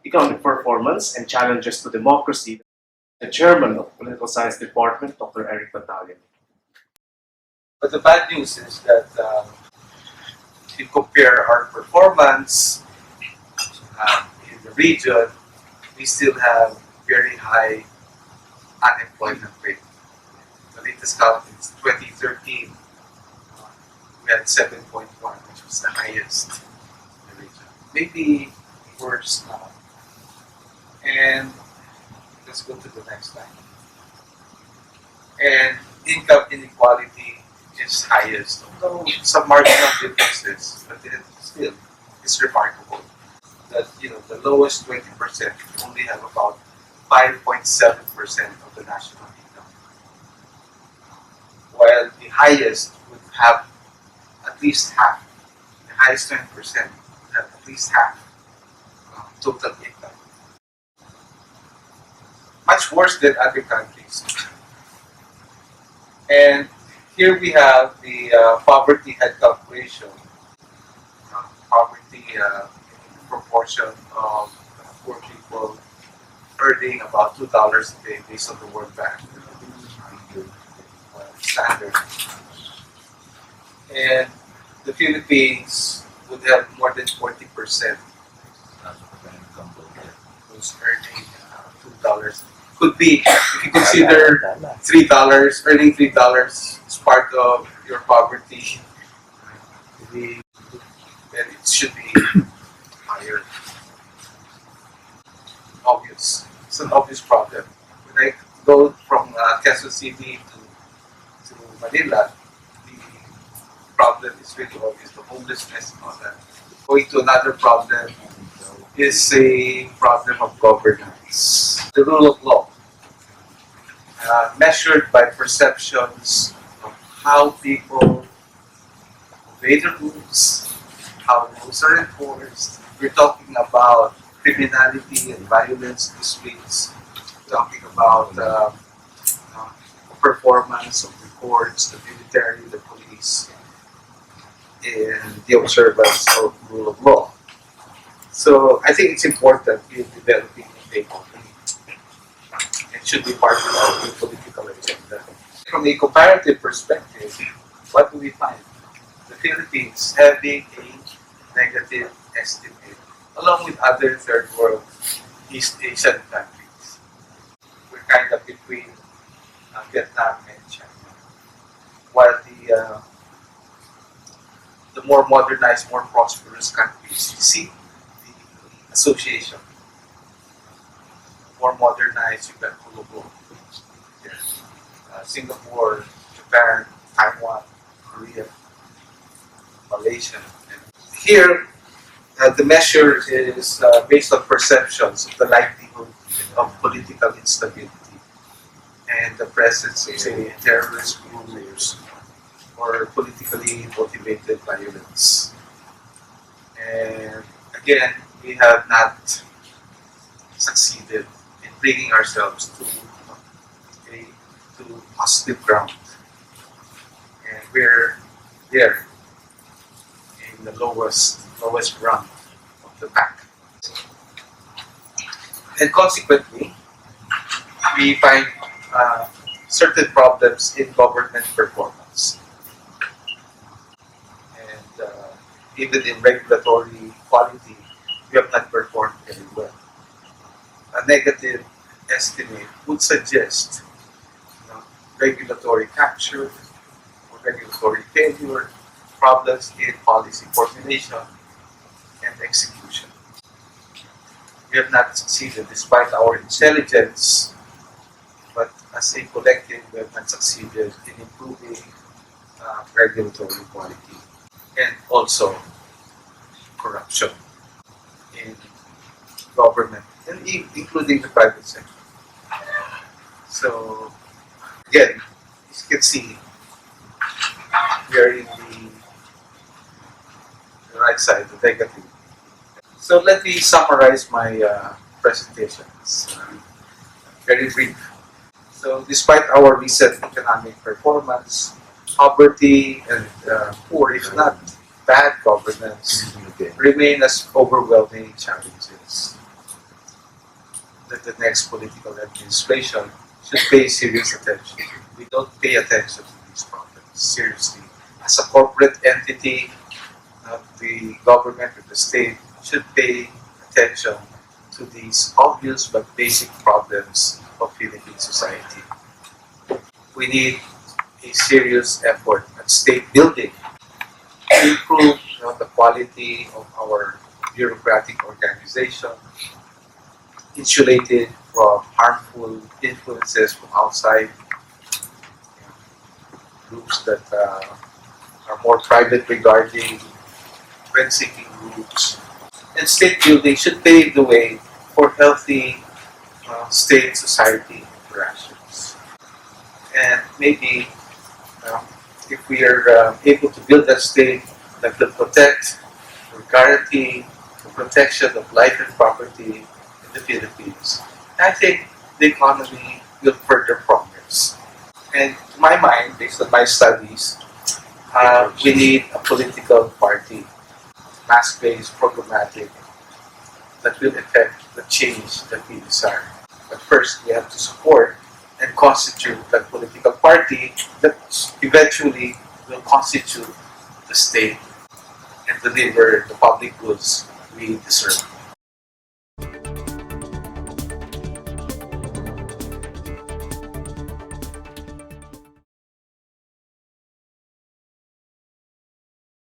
economic performance and challenges to democracy, the chairman of Political Science Department, Dr. Eric Batalla. But the bad news is that if you compare our performance in the region, we still have very high unemployment rate. The latest count is 2013. We had 7.1, which was the highest in the region. Maybe worse now. And let's go to the next slide. And income inequality is highest, although some marginal differences, but it still is remarkable that the lowest 20% only have about 5.7% of the national income, while the highest would have at least half. The highest 20% would have at least half total income. Much worse than other countries. And here we have the poverty headcount ratio. Poverty proportion of poor people earning about $2 a day based on the World Bank standard. And the Philippines would have more than 40% who's earning $2. Could be, if you consider $3, earning $3 is part of your poverty, then it should be higher. Obvious. It's an obvious problem. When I go from Quezon City to Manila, the problem is really obvious, the homelessness and all that. Going to another problem is a problem of governance. The rule of law, measured by perceptions of how people obey the rules, how rules are enforced. We're talking about criminality and violence in the streets. We're talking about performance of the courts, the military, the police, and the observance of rule of law. So I think it's important in developing a country. It should be part of the political agenda. From a comparative perspective, what do we find? The Philippines having a negative estimate, along with other third world East Asian countries. We're kind of between Vietnam and China. While the more modernized, more prosperous countries, you see the association. More modernized, you got global. Singapore, Japan, Taiwan, Korea, Malaysia. And here, the measure is based on perceptions of the likelihood of political instability and the presence of, say, terrorist groups or politically motivated violence. And again, we have not succeeded in bringing ourselves to positive ground. And we're there in the lowest rung of the pack. And consequently, we find certain problems in government performance. And even in regulatory quality, we have not performed very well. A negative estimate would suggest regulatory capture or regulatory failure, problems in policy formulation and execution. We have not succeeded despite our intelligence, but as a collective, we have not succeeded in improving regulatory quality and also corruption in government, and including the private sector. So, again, as you can see, we are in the right side, the negative. So let me summarize my presentations. Very brief. So despite our recent economic performance, poverty and poor, if not bad governance, remain as overwhelming challenges. that the next political administration should pay serious attention. We don't pay attention to these problems seriously. As a corporate entity, the government or the state should pay attention to these obvious but basic problems of Philippine society. We need a serious effort at state building to improve the quality of our bureaucratic organization, insulated from harmful influences from outside, groups that are more private regarding rent-seeking groups. And state building should pave the way for healthy state-society interactions. And maybe um, if we are able to build that state that will protect or guarantee the protection of life and property in the Philippines, I think the economy will further progress. And to my mind, based on my studies, we need a political party, mass-based, programmatic, that will effect the change that we desire. But first, we have to support and constitute that political party that eventually will constitute the state and deliver the public goods we deserve.